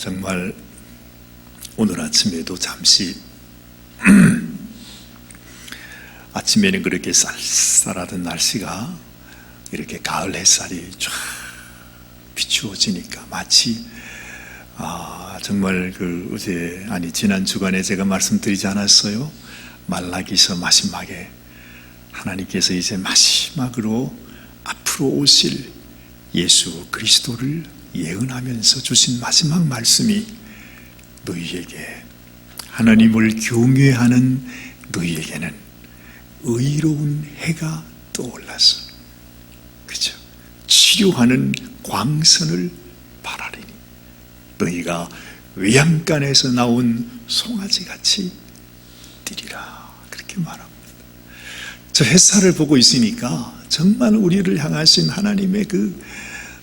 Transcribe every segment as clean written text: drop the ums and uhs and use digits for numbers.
정말 오늘 아침에도 잠시 아침에는 그렇게 쌀쌀하던 날씨가 이렇게 가을 햇살이 쫙 비추어지니까 마치 정말 지난 주간에 제가 말씀드리지 않았어요? 말라기서 마지막에 하나님께서 이제 마지막으로 앞으로 오실 예수 그리스도를 예언하면서 주신 마지막 말씀이 너희에게, 하나님을 경외하는 너희에게는 의로운 해가 떠올라서, 그죠? 치료하는 광선을 바라리니 너희가 외양간에서 나온 송아지같이 뛰리라, 그렇게 말합니다. 저 햇살을 보고 있으니까 정말 우리를 향하신 하나님의 그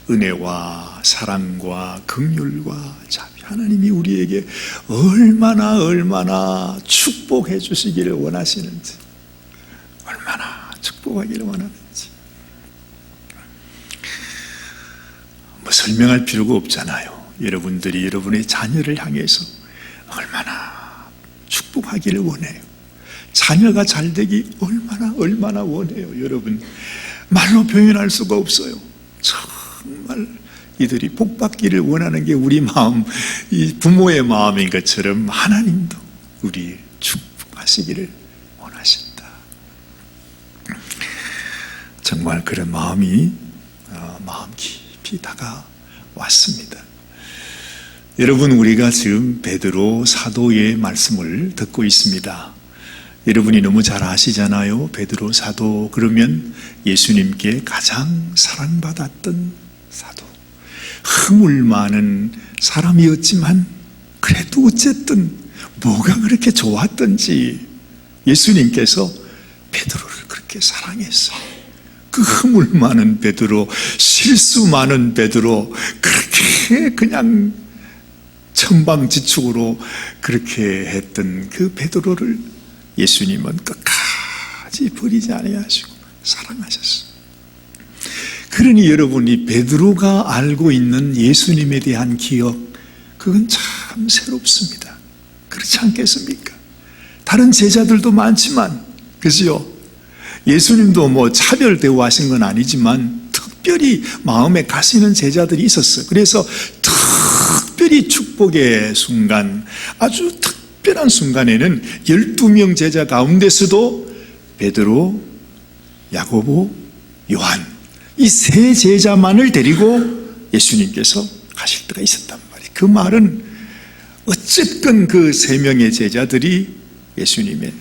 은혜와 사랑과 긍휼과 자비, 하나님이 우리에게 얼마나 축복해 주시기를 원하시는지, 얼마나 축복하기를 원하는지 뭐 설명할 필요가 없잖아요. 여러분들이 여러분의 자녀를 향해서 얼마나 축복하기를 원해요. 자녀가 잘되기 얼마나 원해요. 여러분, 말로 표현할 수가 없어요. 정말 이들이 복받기를 원하는 게 우리 마음, 이 부모의 마음인 것처럼 하나님도 우리 축복하시기를 원하신다. 정말 그런 마음이 마음 깊이 다가왔습니다. 여러분, 우리가 지금 베드로 사도의 말씀을 듣고 있습니다. 여러분이 너무 잘 아시잖아요. 베드로 사도 그러면 예수님께 가장 사랑받았던 사도, 허물 많은 사람이었지만 그래도 어쨌든 뭐가 그렇게 좋았던지 예수님께서 베드로를 그렇게 사랑했어요. 그 허물 많은 베드로, 실수 많은 베드로, 그렇게 그냥 천방지축으로 그렇게 했던 그 베드로를 예수님은 끝까지 버리지 아니하시고 사랑하셨어요. 그러니 여러분이 베드로가 알고 있는 예수님에 대한 기억, 그건 참 새롭습니다. 그렇지 않겠습니까? 다른 제자들도 많지만, 그죠? 예수님도 뭐 차별 대우하신 건 아니지만 특별히 마음에 가시는 제자들이 있었어요. 그래서 특별히 축복의 순간, 아주 특별한 순간에는 12명 제자 가운데서도 베드로, 야고보, 요한, 이 세 제자만을 데리고 예수님께서 가실 때가 있었단 말이에요. 그 말은 어쨌든 그 세 명의 제자들이 예수님의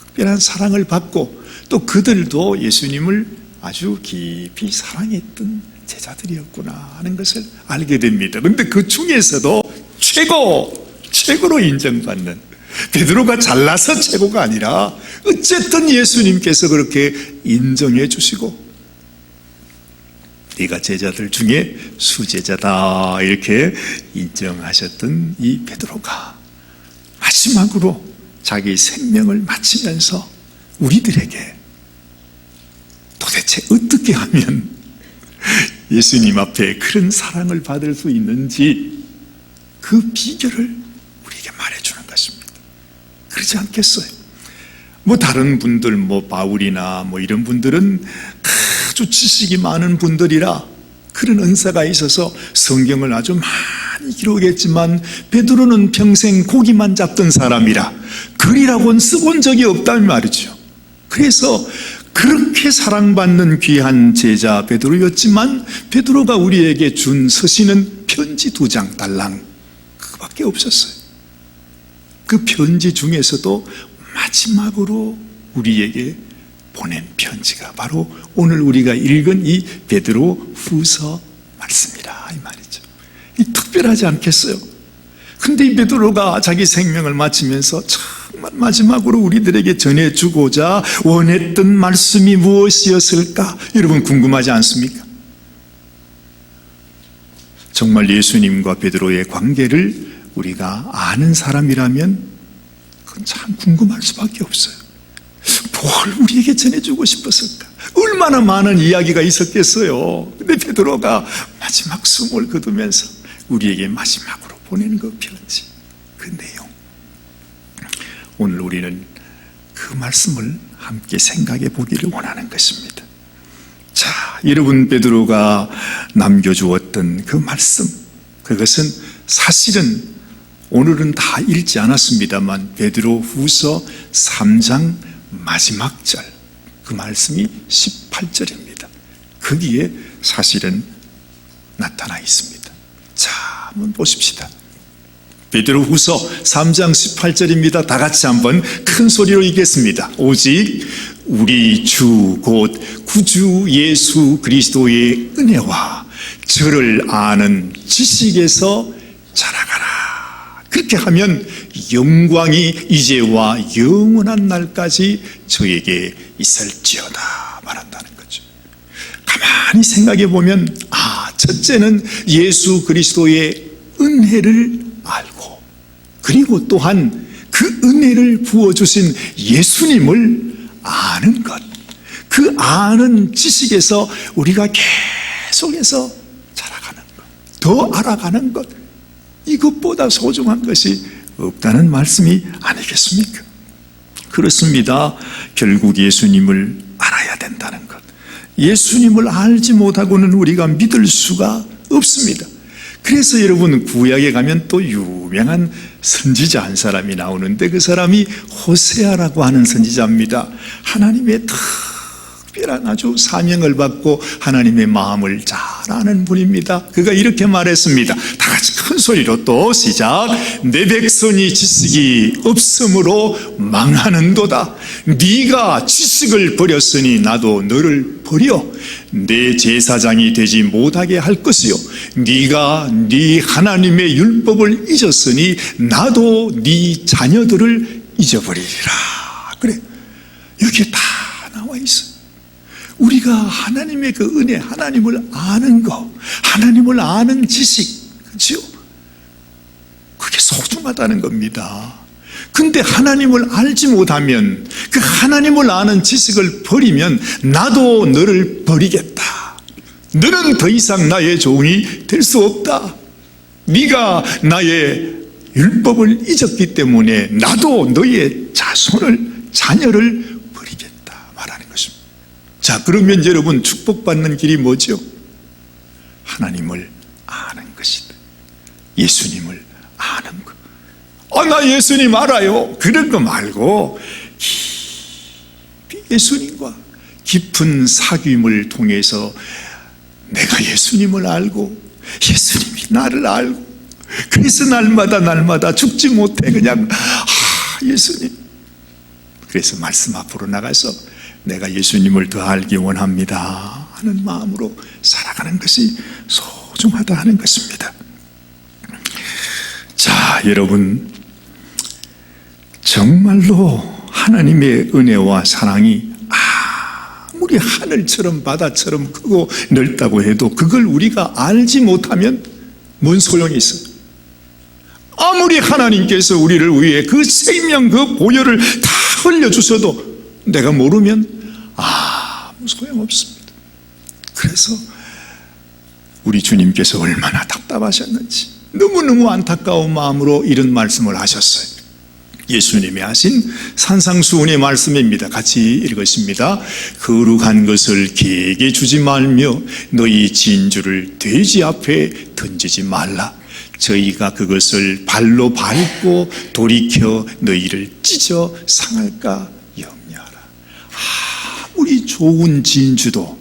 특별한 사랑을 받고 또 그들도 예수님을 아주 깊이 사랑했던 제자들이었구나 하는 것을 알게 됩니다. 그런데 그 중에서도 최고로 인정받는, 베드로가 잘나서 최고가 아니라 어쨌든 예수님께서 그렇게 인정해 주시고 네가 제자들 중에 수제자다 이렇게 인정하셨던 이 베드로가 마지막으로 자기 생명을 마치면서 우리들에게 도대체 어떻게 하면 예수님 앞에 그런 사랑을 받을 수 있는지 그 비결을 우리에게 말해주는 것입니다. 그렇지 않겠어요? 뭐 다른 분들, 뭐 바울이나 뭐 이런 분들은 아주 지식이 많은 분들이라 그런 은사가 있어서 성경을 아주 많이 기록했지만 베드로는 평생 고기만 잡던 사람이라 글이라고는 써본 적이 없다는 말이죠. 그래서 그렇게 사랑받는 귀한 제자 베드로였지만 베드로가 우리에게 준 서신은 편지 2장 달랑 그거밖에 없었어요. 그 편지 중에서도 마지막으로 우리에게 보낸 편지가 바로 오늘 우리가 읽은 이 베드로 후서 말씀이라 이 말이죠. 이 특별하지 않겠어요? 근데 이 베드로가 자기 생명을 마치면서 정말 마지막으로 우리들에게 전해주고자 원했던 말씀이 무엇이었을까? 여러분 궁금하지 않습니까? 정말 예수님과 베드로의 관계를 우리가 아는 사람이라면 그건 참 궁금할 수밖에 없어요. 뭘 우리에게 전해주고 싶었을까? 얼마나 많은 이야기가 있었겠어요. 근데 베드로가 마지막 숨을 거두면서 우리에게 마지막으로 보낸 그 편지, 그 내용, 오늘 우리는 그 말씀을 함께 생각해 보기를 원하는 것입니다. 자, 여러분, 베드로가 남겨주었던 그 말씀, 그것은 사실은 오늘은 다 읽지 않았습니다만 베드로 후서 3장 마지막 절, 그 말씀이 18절입니다. 거기에 사실은 나타나 있습니다. 자, 한번 보십시다. 베드로 후서 3장 18절입니다. 다 같이 한번 큰 소리로 읽겠습니다. 오직 우리 주 곧 구주 예수 그리스도의 은혜와 저를 아는 지식에서 자라가라. 그렇게 하면 영광이 이제와 영원한 날까지 저에게 있을지어다 말한다는 거죠. 가만히 생각해 보면 첫째는 예수 그리스도의 은혜를 알고, 그리고 또한 그 은혜를 부어주신 예수님을 아는 것, 그 아는 지식에서 우리가 계속해서 자라가는 것, 더 알아가는 것, 이것보다 소중한 것이 없다는 말씀이 아니겠습니까? 그렇습니다. 결국 예수님을 알아야 된다는 것, 예수님을 알지 못하고는 우리가 믿을 수가 없습니다. 그래서 여러분, 구약에 가면 또 유명한 선지자 한 사람이 나오는데 그 사람이 호세아라고 하는 선지자입니다. 하나님의 특별한 아주 사명을 받고 하나님의 마음을 잘 아는 분입니다. 그가 이렇게 말했습니다. 다 같이 큰 소리로 또 시작. 내 백성이 지식이 없으므로 망하는도다. 네가 지식을 버렸으니 나도 너를 버려 내 제사장이 되지 못하게 할 것이요, 네가 네 하나님의 율법을 잊었으니 나도 네 자녀들을 잊어버리리라. 그래, 여기에 다 나와 있어요. 우리가 하나님의 그 은혜, 하나님을 아는 거, 하나님을 아는 지식, 그렇죠? 그게 소중하다는 겁니다. 근데 하나님을 알지 못하면, 그 하나님을 아는 지식을 버리면 나도 너를 버리겠다. 너는 더 이상 나의 종이 될 수 없다. 네가 나의 율법을 잊었기 때문에 나도 너의 자녀를 버리겠다 말하는 것입니다. 자, 그러면 여러분, 축복받는 길이 뭐죠? 하나님을 아는 것이다. 예수님을 아는 것. 나 예수님 알아요. 그런 거 말고 깊이 예수님과 깊은 사귐을 통해서 내가 예수님을 알고 예수님이 나를 알고, 그래서 날마다 죽지 못해 그냥 예수님. 그래서 말씀 앞으로 나가서 내가 예수님을 더 알기 원합니다 하는 마음으로 살아가는 것이 소중하다 하는 것입니다. 자, 여러분, 정말로 하나님의 은혜와 사랑이 아무리 하늘처럼 바다처럼 크고 넓다고 해도 그걸 우리가 알지 못하면 뭔 소용이 있어요? 아무리 하나님께서 우리를 위해 그 생명, 그 보혈을 다 흘려주셔도 내가 모르면 아무 소용없습니다. 그래서 우리 주님께서 얼마나 답답하셨는지 너무너무 안타까운 마음으로 이런 말씀을 하셨어요. 예수님이 하신 산상수훈의 말씀입니다. 같이 읽었습니다. 거룩한 것을 개에게 주지 말며 너희 진주를 돼지 앞에 던지지 말라. 저희가 그것을 발로 밟고 돌이켜 너희를 찢어 상할까 염려하라. 아무리 좋은 진주도,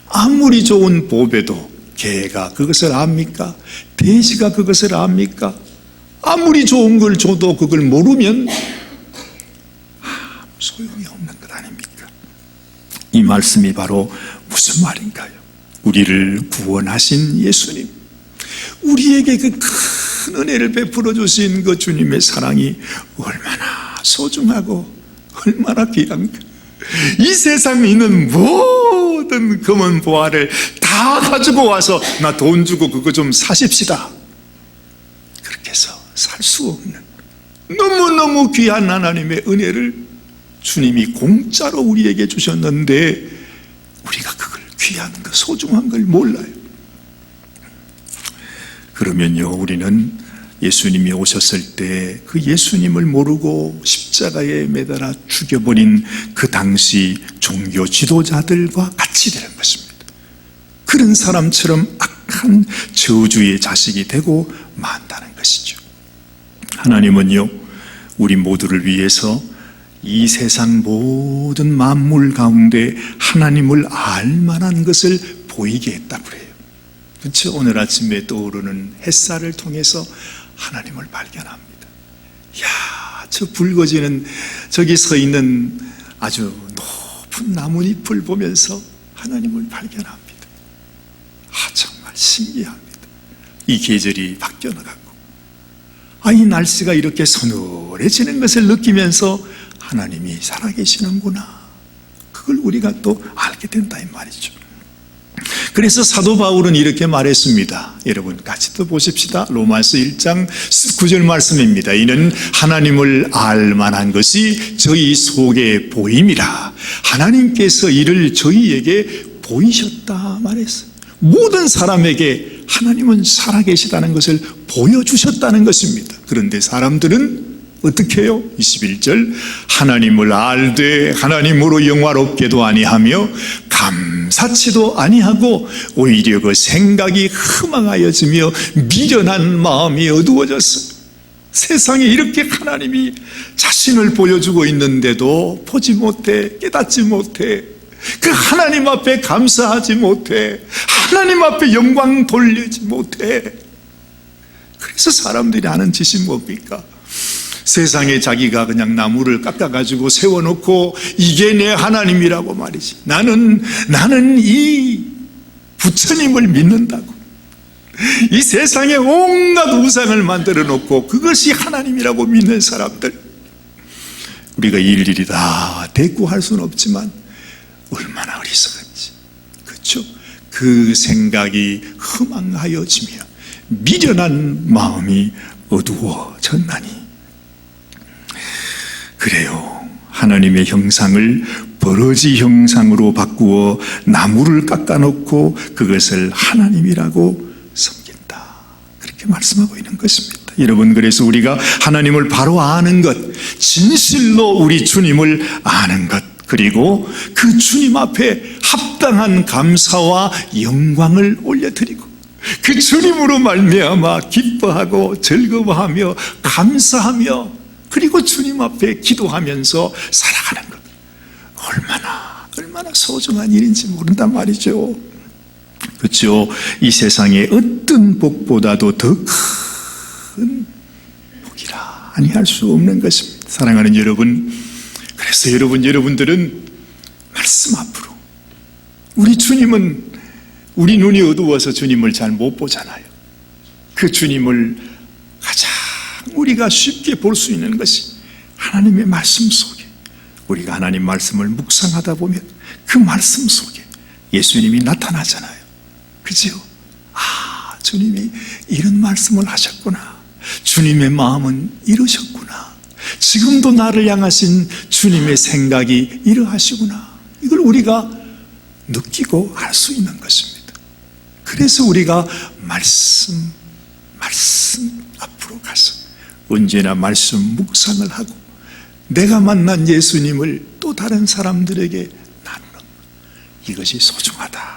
아무리 좋은 보배도 개가 그것을 압니까? 돼지가 그것을 압니까? 아무리 좋은 걸 줘도 그걸 모르면 소용이 없는 것 아닙니까? 이 말씀이 바로 무슨 말인가요? 우리를 구원하신 예수님, 우리에게 그 큰 은혜를 베풀어 주신 그 주님의 사랑이 얼마나 소중하고 얼마나 귀한가. 이 세상에 있는 모든 금은 보화를 다 가지고 와서 나 돈 주고 그거 좀 사십시다, 그렇게 해서 살 수 없는 너무너무 귀한 하나님의 은혜를 주님이 공짜로 우리에게 주셨는데 우리가 그걸 귀한 거, 소중한 걸 몰라요. 그러면요, 우리는 예수님이 오셨을 때 그 예수님을 모르고 십자가에 매달아 죽여버린 그 당시 종교 지도자들과 같이 되는 것입니다. 그런 사람처럼 악한 저주의 자식이 되고 만다는 것이죠. 하나님은요, 우리 모두를 위해서 이 세상 모든 만물 가운데 하나님을 알만한 것을 보이게 했다고 그래요. 그렇죠? 오늘 아침에 떠오르는 햇살을 통해서 하나님을 발견합니다. 야, 저 붉어지는 저기 서 있는 아주 높은 나뭇잎을 보면서 하나님을 발견합니다. 정말 신기합니다. 이 계절이 바뀌어 나가고, 이 날씨가 이렇게 서늘해지는 것을 느끼면서 하나님이 살아계시는구나, 그걸 우리가 또 알게 된다 이 말이죠. 그래서 사도 바울은 이렇게 말했습니다. 여러분 같이 또 보십시다. 로마서 1장 9절 말씀입니다. 이는 하나님을 알 만한 것이 저희 속에 보임이라. 하나님께서 이를 저희에게 보이셨다 말했어요. 모든 사람에게 하나님은 살아계시다는 것을 보여주셨다는 것입니다. 그런데 사람들은 어떻게 해요? 21절, 하나님을 알되 하나님으로 영화롭게도 아니하며 감사치도 아니하고 오히려 그 생각이 허망하여지며 미련한 마음이 어두워졌어요. 세상에 이렇게 하나님이 자신을 보여주고 있는데도 보지 못해, 깨닫지 못해, 그 하나님 앞에 감사하지 못해, 하나님 앞에 영광 돌리지 못해. 그래서 사람들이 하는 짓이 뭡니까? 세상에 자기가 그냥 나무를 깎아가지고 세워놓고 이게 내 하나님이라고 말이지. 나는 이 부처님을 믿는다고. 이 세상에 온갖 우상을 만들어 놓고 그것이 하나님이라고 믿는 사람들, 우리가 일일이 다 대꾸할 수는 없지만 얼마나 어리석은지. 그렇죠? 그 생각이 허망하여지며 미련한 마음이 어두워졌나니. 그래요, 하나님의 형상을 버러지 형상으로 바꾸어 나무를 깎아놓고 그것을 하나님이라고 섬긴다, 그렇게 말씀하고 있는 것입니다. 여러분, 그래서 우리가 하나님을 바로 아는 것, 진실로 우리 주님을 아는 것, 그리고 그 주님 앞에 합당한 감사와 영광을 올려드리고 그 주님으로 말미암아 기뻐하고 즐거워하며 감사하며 그리고 주님 앞에 기도하면서 살아가는 것, 얼마나 소중한 일인지 모른단 말이죠. 그렇죠? 이 세상의 어떤 복보다도 더 큰 복이라 아니할 수 없는 것입니다. 사랑하는 여러분, 그래서 여러분들은 말씀 앞으로, 우리 주님은 우리 눈이 어두워서 주님을 잘 못 보잖아요. 그 주님을 가장 우리가 쉽게 볼 수 있는 것이 하나님의 말씀 속에, 우리가 하나님 말씀을 묵상하다 보면 그 말씀 속에 예수님이 나타나잖아요. 그죠? 주님이 이런 말씀을 하셨구나, 주님의 마음은 이러셨구나, 지금도 나를 향하신 주님의 생각이 이러하시구나, 이걸 우리가 느끼고 알 수 있는 것입니다. 그래서 우리가 말씀 앞으로 가서 언제나 말씀 묵상을 하고 내가 만난 예수님을 또 다른 사람들에게 나누는 것, 이것이 소중하다.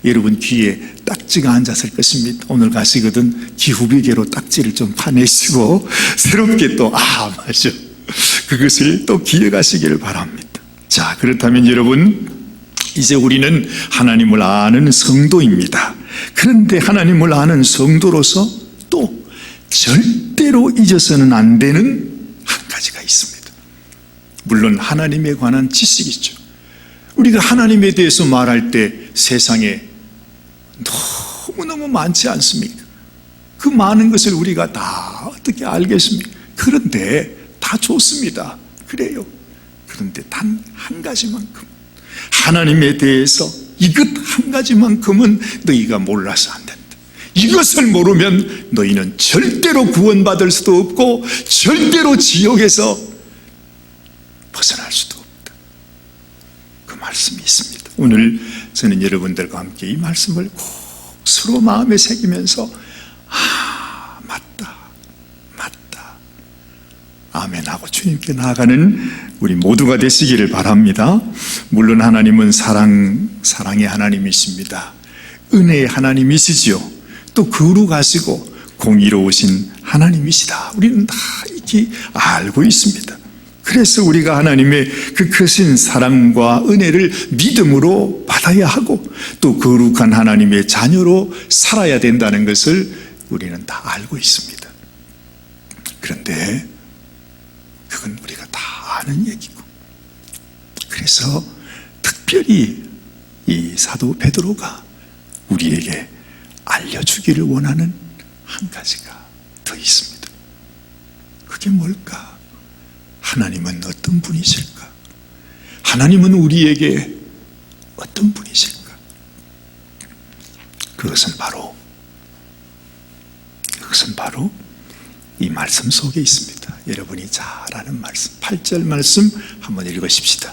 여러분 귀에 딱지가 앉았을 것입니다. 오늘 가시거든 기후비계로 딱지를 좀 파내시고 새롭게 또 맞아, 그것을 또 기억하시기를 바랍니다. 자, 그렇다면 여러분, 이제 우리는 하나님을 아는 성도입니다. 그런데 하나님을 아는 성도로서 또 절대로 잊어서는 안 되는 한 가지가 있습니다. 물론 하나님에 관한 지식이죠. 우리가 하나님에 대해서 말할 때 세상에 너무너무 많지 않습니까? 그 많은 것을 우리가 다 어떻게 알겠습니까? 그런데 다 좋습니다. 그래요. 그런데 단 한 가지만큼, 하나님에 대해서 이것 한 가지만큼은 너희가 몰라서 안 된다. 이것을 모르면 너희는 절대로 구원받을 수도 없고 절대로 지옥에서 벗어날 수도 없다. 그 말씀이 있습니다. 오늘 저는 여러분들과 함께 이 말씀을 꼭 서로 마음에 새기면서 주님께 나아가는 우리 모두가 되시기를 바랍니다. 물론 하나님은 사랑의 하나님이십니다. 은혜의 하나님이시지요. 또 거룩하시고 공의로우신 하나님이시다. 우리는 다 이렇게 알고 있습니다. 그래서 우리가 하나님의 그 크신 사랑과 은혜를 믿음으로 받아야 하고 또 거룩한 하나님의 자녀로 살아야 된다는 것을 우리는 다 알고 있습니다. 그런데 그건 우리가 다 아는 얘기고, 그래서 특별히 이 사도 베드로가 우리에게 알려주기를 원하는 한 가지가 더 있습니다. 그게 뭘까? 하나님은 어떤 분이실까? 하나님은 우리에게 어떤 분이실까? 그것은 바로 이 말씀 속에 있습니다. 여러분이 잘 아는 말씀, 8절 말씀 한번 읽으십시다.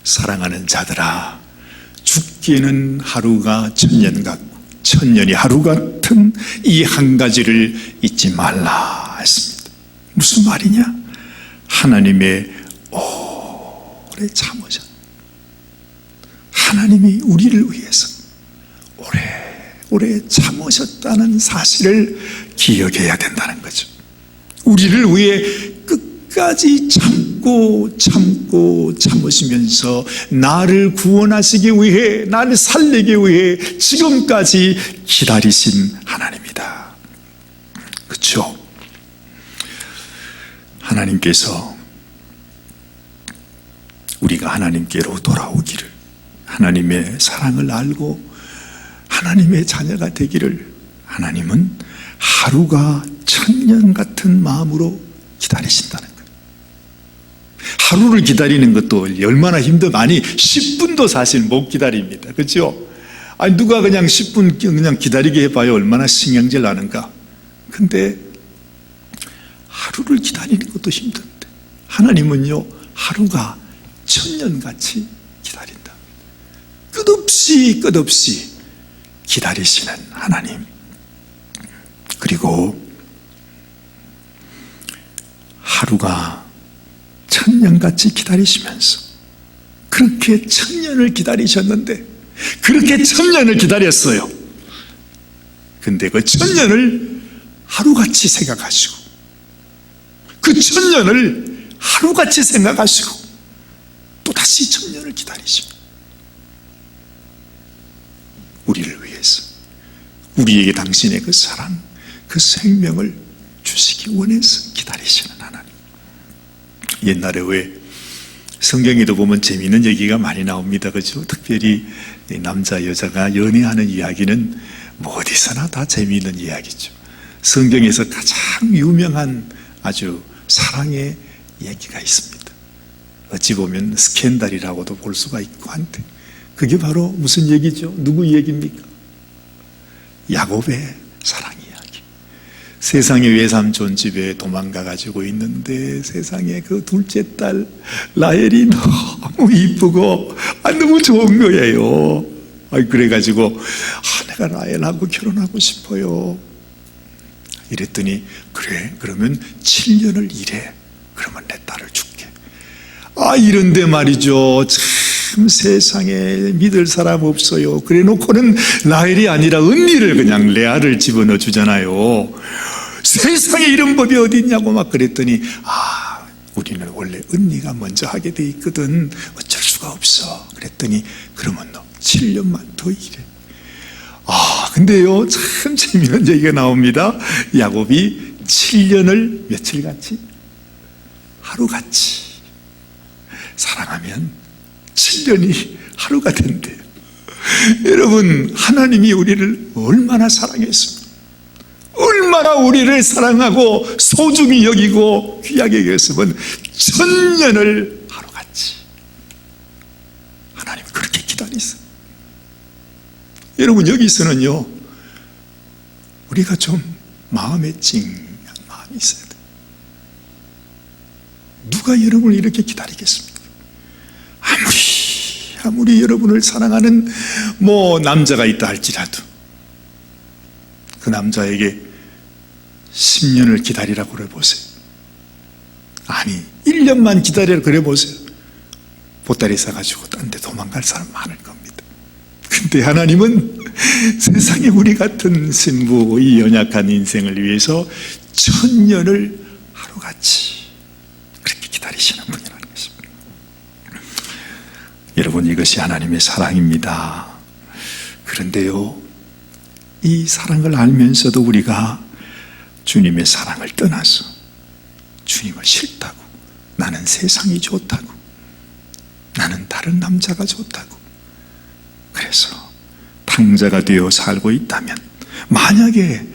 사랑하는 자들아, 죽기에는 하루가 천년 같고 천년이 하루 같은 이 한 가지를 잊지 말라 했습니다. 무슨 말이냐? 하나님의 오래 참으셨, 하나님이 우리를 위해서 오래 참으셨다는 사실을 기억해야 된다는 거죠. 우리를 위해 끝까지 참으시면서 나를 구원하시기 위해, 나를 살리기 위해 지금까지 기다리신 하나님이다. 그렇죠? 하나님께서 우리가 하나님께로 돌아오기를, 하나님의 사랑을 알고 하나님의 자녀가 되기를 하나님은 하루가 천년 같은 마음으로 기다리신다는 거예요. 하루를 기다리는 것도 얼마나 아니 10분도 사실 못 기다립니다. 그렇죠? 아니 누가 그냥 10분 그냥 기다리게 해봐요. 얼마나 신경질 나는가. 근데 하루를 기다리는 것도 힘든데 하나님은요, 하루가 천년같이 기다린다. 끝없이 기다리시는 하나님. 그리고 하루가 천년같이 기다리시면서 그렇게 천년을 기다리셨는데, 그렇게 천년을 기다렸어요. 근데 그 천년을 하루같이 생각하시고, 그 천년을 하루같이 생각하시고 또다시 천년을 기다리시고, 우리를 위해서 우리에게 당신의 그 사랑, 그 생명을 주시기 원해서 기다리시는 하나님. 옛날에 왜 성경에도 보면 재미있는 얘기가 많이 나옵니다. 그렇죠? 특별히 남자 여자가 연애하는 이야기는 뭐 어디서나 다 재미있는 이야기죠. 성경에서 가장 유명한 아주 사랑의 얘기가 있습니다. 어찌 보면 스캔들이라고도 볼 수가 있고 한데, 그게 바로 무슨 얘기죠? 누구 얘기입니까? 야곱의 사랑 이야기. 세상의 외삼촌 집에 도망가 가지고 있는데 세상에 그 둘째 딸 라헬이 너무 이쁘고 너무 좋은 거예요. 그래가지고 내가 라헬하고 결혼하고 싶어요. 이랬더니 그래, 그러면 7년을 일해. 그러면 내 딸을 줄게. 이런데 말이죠, 참 세상에 믿을 사람 없어요. 그래 놓고는 라헬이 아니라 언니를 그냥 레아를 집어넣어 주잖아요. 세상에 이런 법이 어디 있냐고 막 그랬더니 우리는 원래 언니가 먼저 하게 돼 있거든. 어쩔 수가 없어. 그랬더니 그러면 너 7년만 더 일해. 근데요, 참 재미있는 얘기가 나옵니다. 야곱이 7년을 며칠같이? 하루같이 사랑하면 7년이 하루가 된대요. 여러분, 하나님이 우리를 얼마나 사랑했습니까? 얼마나 우리를 사랑하고 소중히 여기고 귀하게 여겼으면 천년을 하루같이. 하나님 그렇게 기다리세요. 여러분, 여기서는요, 우리가 좀 마음에 찡한 마음이 있어야 돼요. 누가 여러분을 이렇게 기다리겠습니까? 아무리 여러분을 사랑하는 남자가 있다 할지라도 그 남자에게 10년을 기다리라고 그래 보세요. 아니 1년만 기다려 그래 보세요. 보따리 싸가지고 딴 데 도망갈 사람 많을 겁니다. 근데 하나님은 세상에 우리 같은 신부 이 연약한 인생을 위해서 1000년을 하루같이 그렇게 기다리시는 분이라는 것입니다. 여러분, 이것이 하나님의 사랑입니다. 그런데요, 이 사랑을 알면서도 우리가 주님의 사랑을 떠나서 주님을 싫다고, 나는 세상이 좋다고, 나는 다른 남자가 좋다고, 그래서 탕자가 되어 살고 있다면, 만약에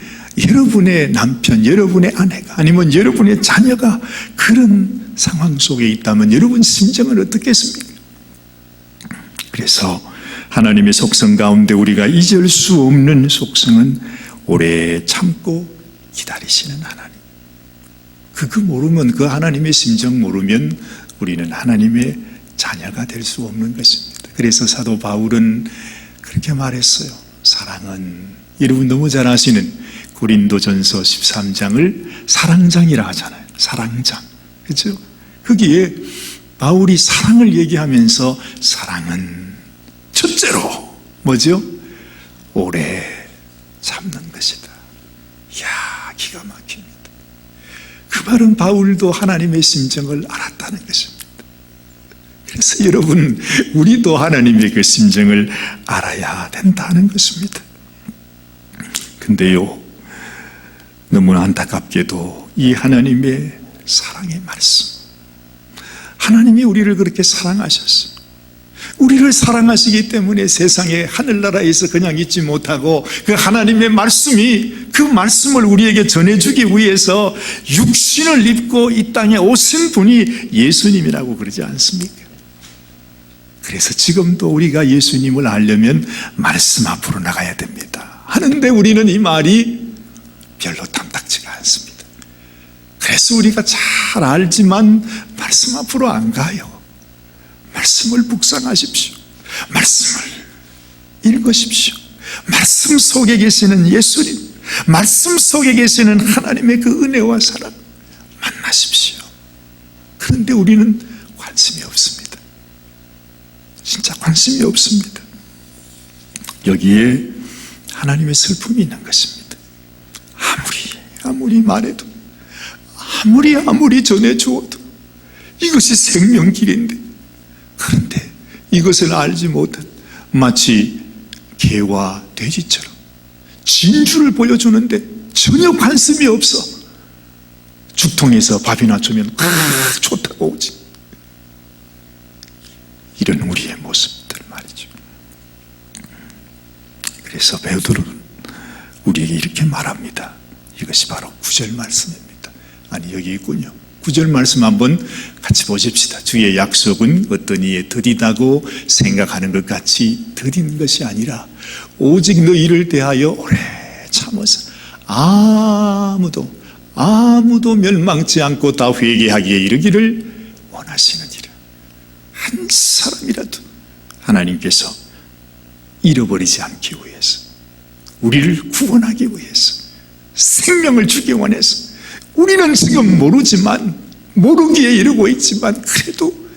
여러분의 남편, 여러분의 아내가 아니면 여러분의 자녀가 그런 상황 속에 있다면 여러분 심정은 어떻겠습니까? 그래서 하나님의 속성 가운데 우리가 잊을 수 없는 속성은 오래 참고 기다리시는 하나님. 그거 모르면, 그 하나님의 심정 모르면 우리는 하나님의 자녀가 될 수 없는 것입니다. 그래서 사도 바울은 그렇게 말했어요. 사랑은, 여러분 너무 잘 아시는 고린도전서 13장을 사랑장이라 하잖아요. 사랑장. 그렇죠? 거기에 바울이 사랑을 얘기하면서 사랑은 첫째로 뭐죠? 오래 참는 것이다. 이야, 기가 막힙니다. 그 말은 바울도 하나님의 심정을 알았다는 것입니다. 그래서 여러분, 우리도 하나님의 그 심정을 알아야 된다는 것입니다. 근데요, 너무나 안타깝게도 이 하나님의 사랑의 말씀, 하나님이 우리를 그렇게 사랑하셨어요. 우리를 사랑하시기 때문에 세상에 하늘나라에서 그냥 있지 못하고 그 하나님의 말씀이, 그 말씀을 우리에게 전해주기 위해서 육신을 입고 이 땅에 오신 분이 예수님이라고 그러지 않습니까? 그래서 지금도 우리가 예수님을 알려면 말씀 앞으로 나가야 됩니다. 하는데 우리는 이 말이 별로 탐탁지가 않습니다. 그래서 우리가 잘 알지만 말씀 앞으로 안 가요. 말씀을 묵상하십시오. 말씀을 읽으십시오. 말씀 속에 계시는 예수님, 말씀 속에 계시는 하나님의 그 은혜와 사랑 만나십시오. 그런데 우리는 관심이 없습니다. 진짜 관심이 없습니다. 여기에 하나님의 슬픔이 있는 것입니다. 아무리 말해도, 아무리 전해주어도 이것이 생명길인데, 그런데 이것을 알지 못한, 마치 개와 돼지처럼 진주를 보여주는데 전혀 관심이 없어. 죽통에서 밥이나 주면 좋다고 오지. 이런 우리의 모습들 말이죠. 그래서 베드로는 우리에게 이렇게 말합니다. 이것이 바로 9절 말씀입니다. 아니, 여기 있군요. 9절 말씀 한번 같이 보십시다. 주의 약속은 어떤 이에 더디다고 생각하는 것 같이 더딘 것이 아니라 오직 너희를 대하여 오래 참아서 아무도 멸망치 않고 다 회개하기에 이르기를 원하시느니라. 한 사람이라도 하나님께서 잃어버리지 않기 위해서, 우리를 구원하기 위해서, 생명을 주기 원해서, 우리는 지금 모르기에 이르고 있지만 그래도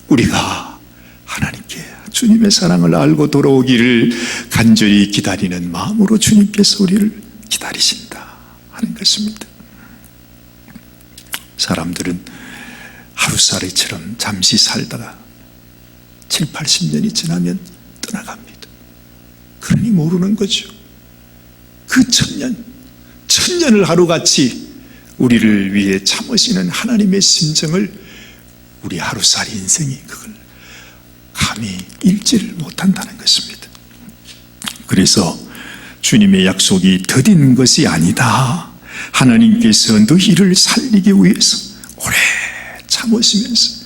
우리가 하나님께 주님의 사랑을 알고 돌아오기를 간절히 기다리는 마음으로 주님께서 우리를 기다리신다 하는 것입니다. 사람들은 하루살이처럼 잠시 살다가 7, 80년이 지나면 떠나갑니다. 그러니 모르는 거죠. 그 1000년을 하루같이 우리를 위해 참으시는 하나님의 심정을 우리 하루살이 인생이 그걸 감히 읽지를 못한다는 것입니다. 그래서 주님의 약속이 더딘 것이 아니다. 하나님께서 너희를 살리기 위해서 오래 참으시면서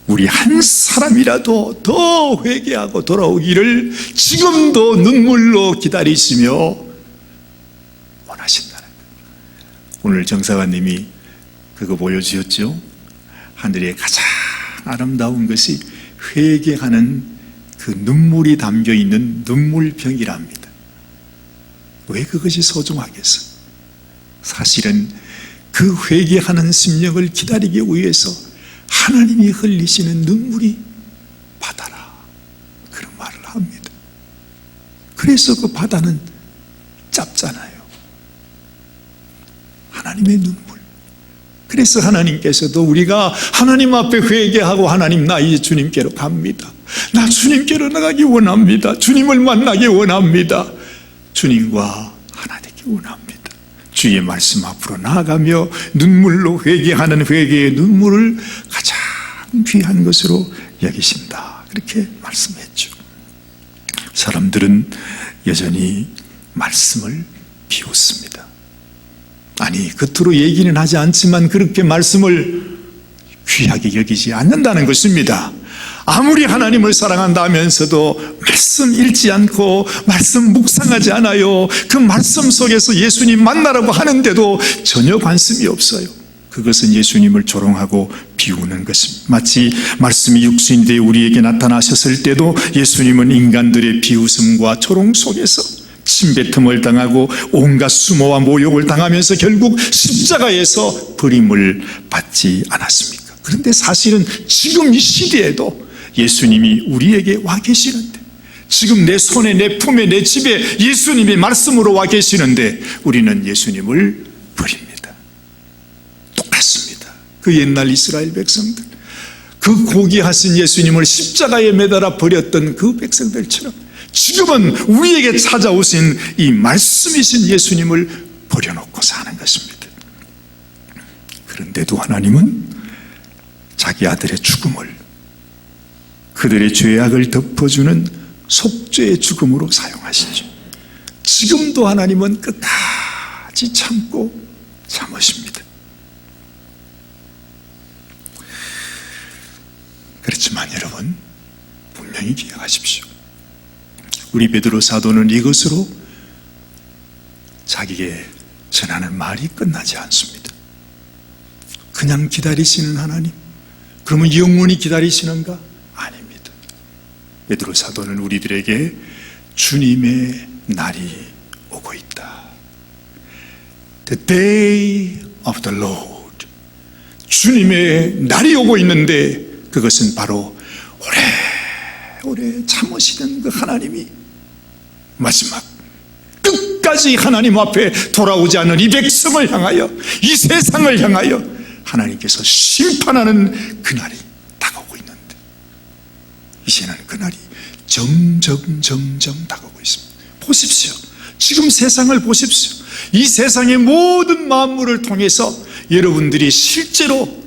우리 한 사람이라도 더 회개하고 돌아오기를 지금도 눈물로 기다리시며 원하신다는 거예요. 오늘 정사관님이 그거 보여주셨죠? 하늘에 가장 아름다운 것이 회개하는 그 눈물이 담겨있는 눈물병이랍니다. 왜 그것이 소중하겠어? 사실은 그 회개하는 심령을 기다리기 위해서 하나님이 흘리시는 눈물이 바다라, 그런 말을 합니다. 그래서 그 바다는 짭잖아요. 하나님의 눈물. 그래서 하나님께서도 우리가 하나님 앞에 회개하고 하나님, 나 이제 주님께로 갑니다, 나 주님께로 나가기 원합니다, 주님을 만나기 원합니다, 주님과 하나 되기 원합니다, 주의 말씀 앞으로 나아가며 눈물로 회개하는 회개의 눈물을 가장 귀한 것으로 여기신다, 그렇게 말씀했죠. 사람들은 여전히 말씀을 비웃습니다. 아니, 겉으로 얘기는 하지 않지만 그렇게 말씀을 귀하게 여기지 않는다는 것입니다. 아무리 하나님을 사랑한다면서도 말씀 읽지 않고 말씀 묵상하지 않아요. 그 말씀 속에서 예수님 만나라고 하는데도 전혀 관심이 없어요. 그것은 예수님을 조롱하고 비우는 것입니다. 마치 말씀이 육신이 되어 우리에게 나타나셨을 때도 예수님은 인간들의 비웃음과 조롱 속에서 침뱉음을 당하고 온갖 수모와 모욕을 당하면서 결국 십자가에서 버림을 받지 않았습니까? 그런데 사실은 지금 이 시대에도 예수님이 우리에게 와 계시는데, 지금 내 손에, 내 품에, 내 집에 예수님이 말씀으로 와 계시는데 우리는 예수님을 버립니다. 똑같습니다. 그 옛날 이스라엘 백성들, 그 고귀하신 예수님을 십자가에 매달아 버렸던 그 백성들처럼 지금은 우리에게 찾아오신 이 말씀이신 예수님을 버려놓고 사는 것입니다. 그런데도 하나님은 자기 아들의 죽음을 그들의 죄악을 덮어주는 속죄의 죽음으로 사용하시죠. 지금도 하나님은 끝까지 참고 참으십니다. 그렇지만 여러분, 분명히 기억하십시오. 우리 베드로 사도는 이것으로 자기에게 전하는 말이 끝나지 않습니다. 그냥 기다리시는 하나님, 그러면 영원히 기다리시는가? 아닙니다. 베드로 사도는 우리들에게 주님의 날이 오고 있다, The day of the Lord, 주님의 날이 오고 있는데 그것은 바로 오래 참으시는 그 하나님이 마지막 끝까지 하나님 앞에 돌아오지 않는 이 백성을 향하여, 이 세상을 향하여 하나님께서 심판하는 그날이 다가오고 있는데, 이제는 그날이 점점 다가오고 있습니다. 보십시오. 지금 세상을 보십시오. 이 세상의 모든 만물을 통해서 여러분들이 실제로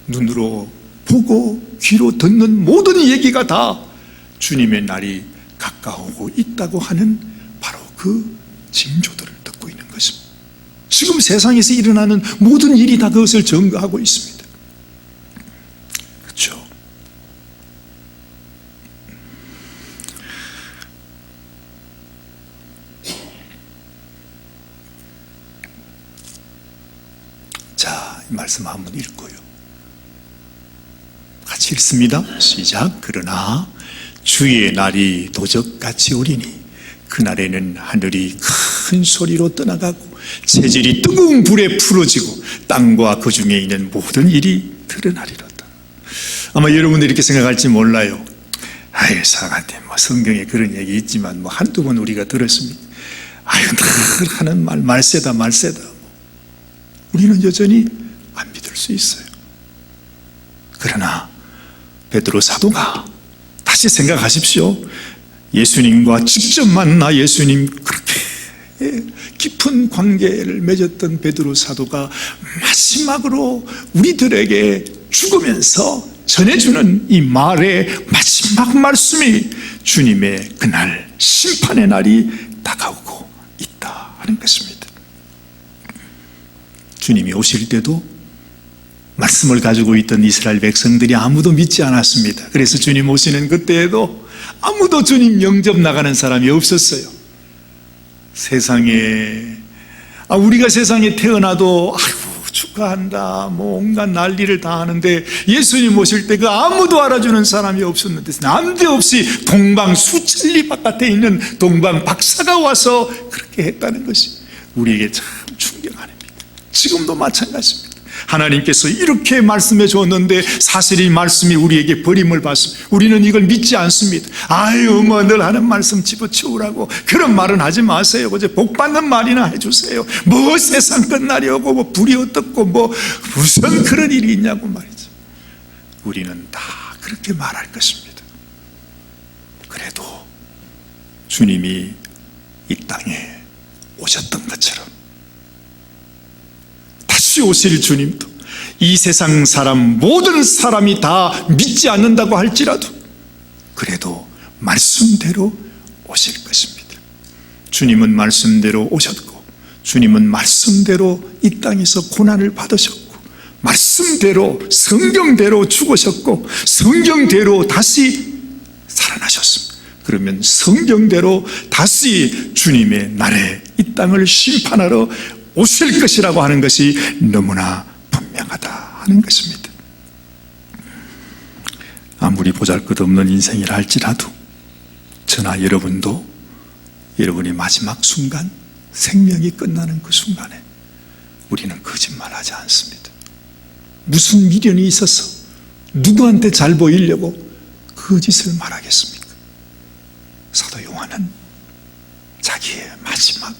눈으로 보고 귀로 듣는 모든 얘기가 다 주님의 날이 가까우고 있다고 하는 바로 그 징조들을 듣고 있는 것입니다. 지금 세상에서 일어나는 모든 일이 다 그것을 증거하고 있습니다. 그렇죠? 자, 이 말씀 한번 읽고요, 같이 읽습니다. 시작. 그러나 주의 날이 도적같이 오리니 그날에는 하늘이 큰 소리로 떠나가고 체질이 뜨거운 불에 풀어지고 땅과 그 중에 있는 모든 일이 드러나리로다. 아마 여러분들이 이렇게 생각할지 몰라요. 아유, 사관님, 성경에 그런 얘기 있지만 한두 번 우리가 들었습니다. 아유, 늘 하는 말세다. 우리는 여전히 안 믿을 수 있어요. 그러나 베드로 사도가 다시 생각하십시오. 예수님과 직접 만나 예수님 그렇게 깊은 관계를 맺었던 베드로 사도가 마지막으로 우리들에게 죽으면서 전해주는 이 말의 마지막 말씀이 주님의 그날 심판의 날이 다가오고 있다 하는 것입니다. 주님이 오실 때도 말씀을 가지고 있던 이스라엘 백성들이 아무도 믿지 않았습니다. 그래서 주님 오시는 그때에도 아무도 주님 영접 나가는 사람이 없었어요. 세상에, 우리가 세상에 태어나도 아이고 축하한다 온갖 난리를 다 하는데 예수님 오실 때 그 아무도 알아주는 사람이 없었는데 난데없이 동방 수천리 바깥에 있는 동방 박사가 와서 그렇게 했다는 것이 우리에게 참 충격 아닙니까? 지금도 마찬가지입니다. 하나님께서 이렇게 말씀해 주었는데 사실 이 말씀이 우리에게 버림을 받습니다. 우리는 이걸 믿지 않습니다. 아유, 뭐 늘 하는 말씀 집어치우라고 그런 말은 하지 마세요. 그저 복 받는 말이나 해주세요. 뭐 세상 끝날이 오고 뭐 불이 어떻고 뭐 무슨 그런 일이 있냐고 말이죠. 우리는 다 그렇게 말할 것입니다. 그래도 주님이 이 땅에 오셨던 것처럼 다시 오실 주님도 이 세상 사람 모든 사람이 다 믿지 않는다고 할지라도 그래도 말씀대로 오실 것입니다. 주님은 말씀대로 오셨고 주님은 말씀대로 이 땅에서 고난을 받으셨고 말씀대로 성경대로 죽으셨고 성경대로 다시 살아나셨습니다. 그러면 성경대로 다시 주님의 날에 이 땅을 심판하러 오실 것이라고 하는 것이 너무나 분명하다 하는 것입니다. 아무리 보잘것없는 인생이라 할지라도 저나 여러분도 여러분의 마지막 순간 생명이 끝나는 그 순간에 우리는 거짓말하지 않습니다. 무슨 미련이 있어서 누구한테 잘 보이려고 거짓을 말하겠습니까? 사도 요한은 자기의 마지막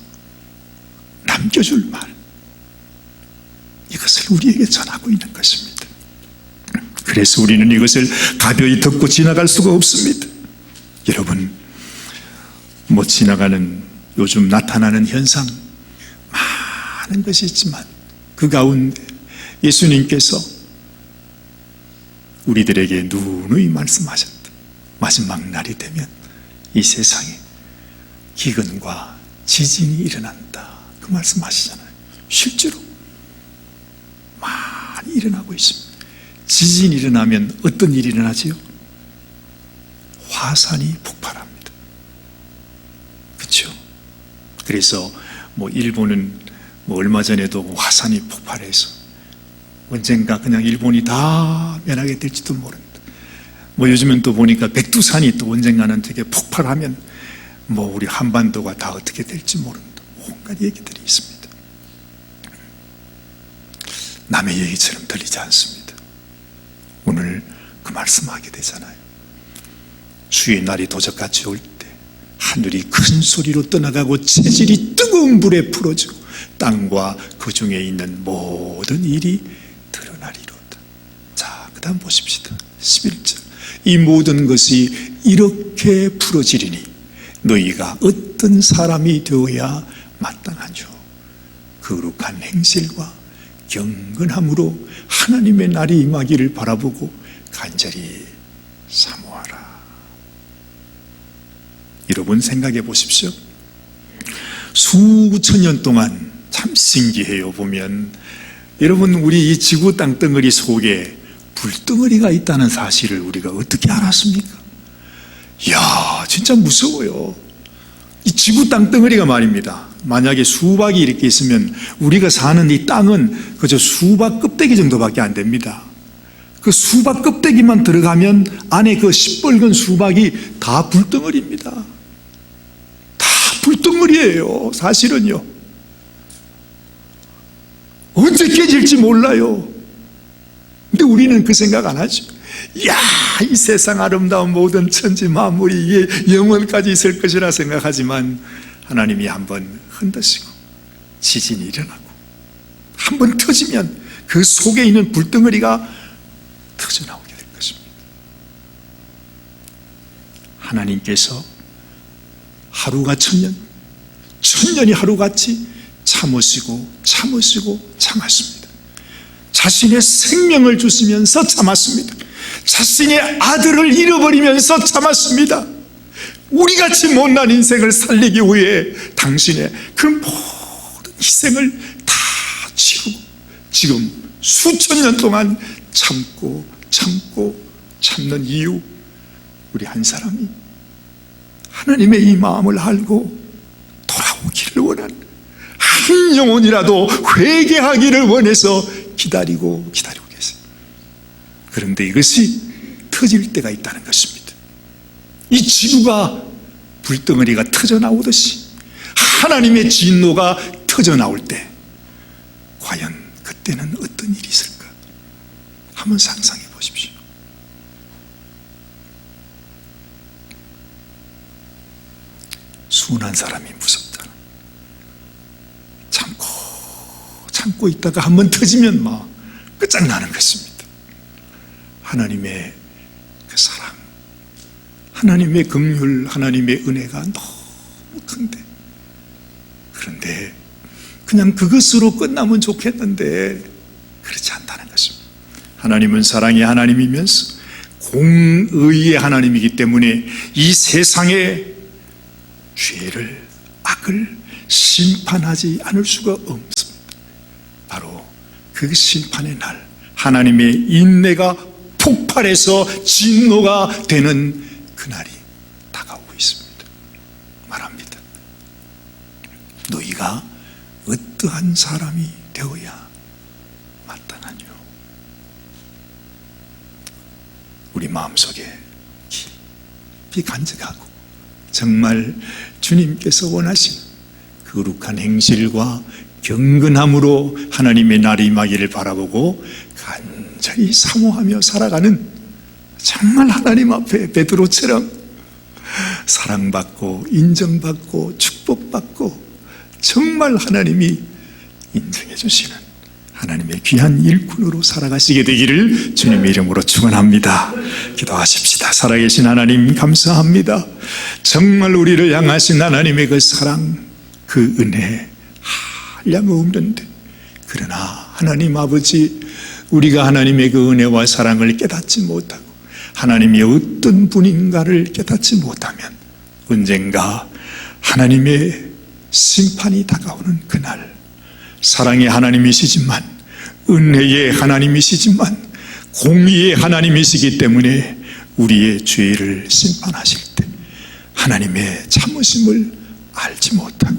남겨줄 말 이것을 우리에게 전하고 있는 것입니다. 그래서 우리는 이것을 가벼이 듣고 지나갈 수가 없습니다. 여러분, 뭐 지나가는 요즘 나타나는 현상 많은 것이 있지만 그 가운데 예수님께서 우리들에게 누누이 말씀하셨다. 마지막 날이 되면 이 세상에 기근과 지진이 일어난다. 그 말씀하시잖아요. 실제로 많이 일어나고 있습니다. 지진이 일어나면 어떤 일이 일어나지요? 화산이 폭발합니다. 그렇죠? 그래서 뭐 일본은 뭐 얼마 전에도 화산이 폭발해서 언젠가 그냥 일본이 다 멸하게 될지도 모른다. 뭐 요즘엔 또 보니까 백두산이 또 언젠가는 되게 폭발하면 뭐 우리 한반도가 다 어떻게 될지 모른다. 온갖 얘기들이 있습니다. 남의 얘기처럼 들리지 않습니다. 오늘 그 말씀하게 되잖아요. 주의 날이 도적같이 올 때 하늘이 큰 소리로 떠나가고 체질이 뜨거운 불에 풀어지고 땅과 그 중에 있는 모든 일이 드러나리로다. 자, 그 다음 보십시다. 11절. 이 모든 것이 이렇게 풀어지리니 너희가 어떤 사람이 되어야 마땅하죠. 거룩한 행실과 경건함으로 하나님의 날이 임하기를 바라보고 간절히 사모하라. 여러분 생각해 보십시오. 수천 년 동안 참 신기해요. 보면 여러분, 우리 이 지구 땅덩어리 속에 불덩어리가 있다는 사실을 우리가 어떻게 알았습니까? 이야, 진짜 무서워요. 이 지구 땅덩어리가 말입니다. 만약에 수박이 이렇게 있으면 우리가 사는 이 땅은 그저 수박 껍데기 정도밖에 안 됩니다. 그 수박 껍데기만 들어가면 안에 그 시뻘건 수박이 다 불덩어리입니다. 다 불덩어리예요. 사실은요. 언제 깨질지 몰라요. 근데 우리는 그 생각 안 하죠. 이야, 이 세상 아름다운 모든 천지 만물이 영원까지 있을 것이라 생각하지만 하나님이 한번 흔드시고 지진이 일어나고 한번 터지면 그 속에 있는 불덩어리가 터져나오게 될 것입니다. 하나님께서 하루가 천년, 천년이 하루같이 참으시고 참았습니다. 자신의 생명을 주시면서 참았습니다. 자신의 아들을 잃어버리면서 참았습니다. 우리같이 못난 인생을 살리기 위해 당신의 그 모든 희생을 다 치르고 지금 수천 년 동안 참는 이유, 우리 한 사람이 하나님의 이 마음을 알고 돌아오기를 원하는 한 영혼이라도 회개하기를 원해서 기다리고 계세요. 그런데 이것이 터질 때가 있다는 것입니다. 이 지구가 불덩어리가 터져나오듯이 하나님의 진노가 터져나올 때 과연 그때는 어떤 일이 있을까? 한번 상상해 보십시오. 순한 사람이 무섭잖아. 참고 있다가 한번 터지면 막 끝장나는 것입니다. 하나님의 그 사랑, 하나님의 긍휼, 하나님의 은혜가 너무 큰데, 그런데 그냥 그것으로 끝나면 좋겠는데 그렇지 않다는 것입니다. 하나님은 사랑의 하나님이면서 공의의 하나님이기 때문에 이 세상에 죄를, 악을 심판하지 않을 수가 없습니다. 바로 그 심판의 날, 하나님의 인내가 폭발해서 진노가 되는 그날이 다가오고 있습니다. 말합니다. 너희가 어떠한 사람이 되어야 마땅하뇨? 우리 마음속에 깊이 간직하고 정말 주님께서 원하시는 거룩한 행실과 경건함으로 하나님의 날이 임하기를 바라보고 간절히 사모하며 살아가는, 정말 하나님 앞에 베드로처럼 사랑받고 인정받고 축복받고 정말 하나님이 인정해 주시는 하나님의 귀한 일꾼으로 살아가시게 되기를 주님의 이름으로 축원합니다. 기도하십시다. 살아계신 하나님 감사합니다. 정말 우리를 향하신 하나님의 그 사랑, 그 은혜 한량 없는데, 그러나 하나님 아버지, 우리가 하나님의 그 은혜와 사랑을 깨닫지 못하고 하나님이 어떤 분인가를 깨닫지 못하면 언젠가 하나님의 심판이 다가오는 그날, 사랑의 하나님이시지만 은혜의 하나님이시지만 공의의 하나님이시기 때문에 우리의 죄를 심판하실 때 하나님의 참으심을 알지 못하고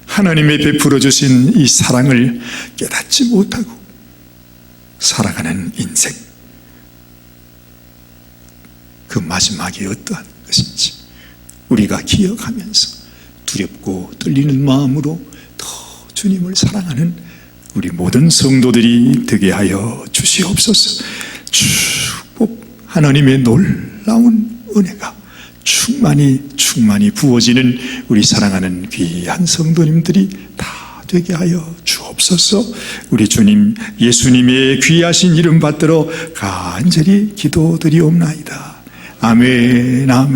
하나님의 베풀어 주신 이 사랑을 깨닫지 못하고 살아가는 인생, 그 마지막이 어떠한 것인지 우리가 기억하면서 두렵고 떨리는 마음으로 더 주님을 사랑하는 우리 모든 성도들이 되게 하여 주시옵소서. 축복, 하나님의 놀라운 은혜가 충만히 부어지는 우리 사랑하는 귀한 성도님들이 다 되게 하여 주옵소서. 우리 주님 예수님의 귀하신 이름 받들어 간절히 기도드리옵나이다. 아멘, 아멘.